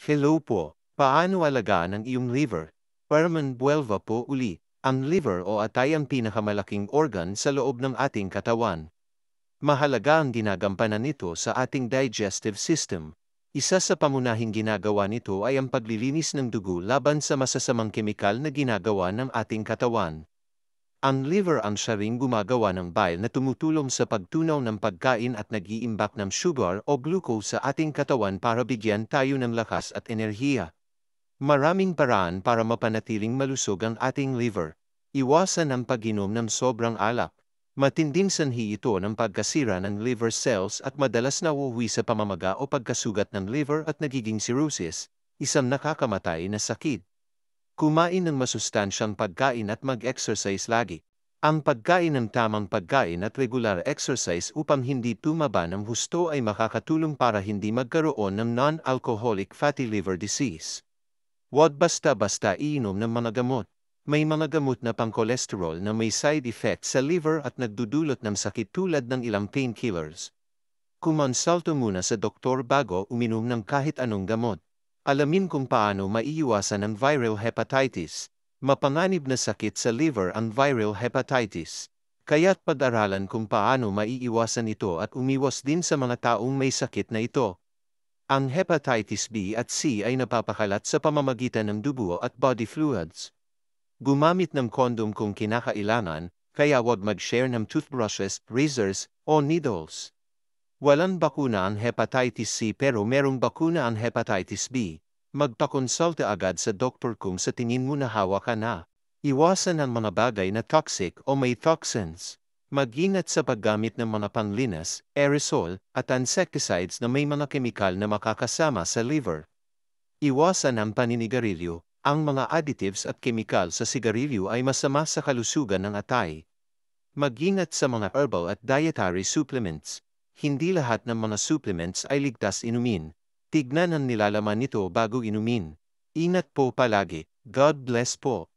Hello po, paano alagaan ang iyong liver? Herman Buelva po uli. Ang liver o atay ang pinakamalaking organ sa loob ng ating katawan. Mahalaga ang ginagampanan nito sa ating digestive system. Isa sa pamunahing ginagawa nito ay ang paglilinis ng dugo laban sa masasamang kemikal na ginagawa ng ating katawan. Ang liver ang siya ring gumagawa ng bile na tumutulong sa pagtunaw ng pagkain at nag-iimbak ng sugar o glucose sa ating katawan para bigyan tayo ng lakas at enerhiya. Maraming paraan para mapanatiling malusog ang ating liver. Iwasan ang pag-inom ng sobrang alak. Matinding sanhi ito ng pagkasira ng liver cells at madalas nauuwi sa pamamaga o pagkasugat ng liver at nagiging cirrhosis, isang nakakamatay na sakit. Kumain ng masustansyang pagkain at mag-exercise lagi. Ang pagkain ng tamang pagkain at regular exercise upang hindi tumaba ng husto ay makakatulong para hindi magkaroon ng non-alcoholic fatty liver disease. Huwag basta-basta iinom ng mga gamot. May mga gamot na pang-cholesterol na may side effect sa liver at nagdudulot ng sakit tulad ng ilang painkillers. Kumonsulto muna sa doktor bago uminom ng kahit anong gamot. Alamin kung paano maiiwasan ang viral hepatitis. Mapanganib na sakit sa liver ang viral hepatitis. Kaya't pag-aralan kung paano maiiwasan ito at umiwas din sa mga taong may sakit na ito. Ang hepatitis B at C ay napapakalat sa pamamagitan ng dugo at body fluids. Gumamit ng kondom kung kinakailangan, kaya huwag mag-share ng toothbrushes, razors, o needles. Walang bakuna ang hepatitis C pero merong bakuna ang hepatitis B. Magpakonsulta agad sa doktor kung sa tingin mo na hawa ka na. Iwasan ang mga bagay na toxic o may toxins. Mag-ingat sa paggamit ng mga panlinas, aerosol, at insecticides na may mga kemikal na makakasama sa liver. Iwasan ang paninigarilyo. Ang mga additives at kemikal sa sigarilyo ay masama sa kalusugan ng atay. Mag-ingat sa mga herbal at dietary supplements. Hindi lahat ng mga supplements ay ligtas inumin. Tignan ang nilalaman nito bago inumin. Ingat po palagi. God bless po.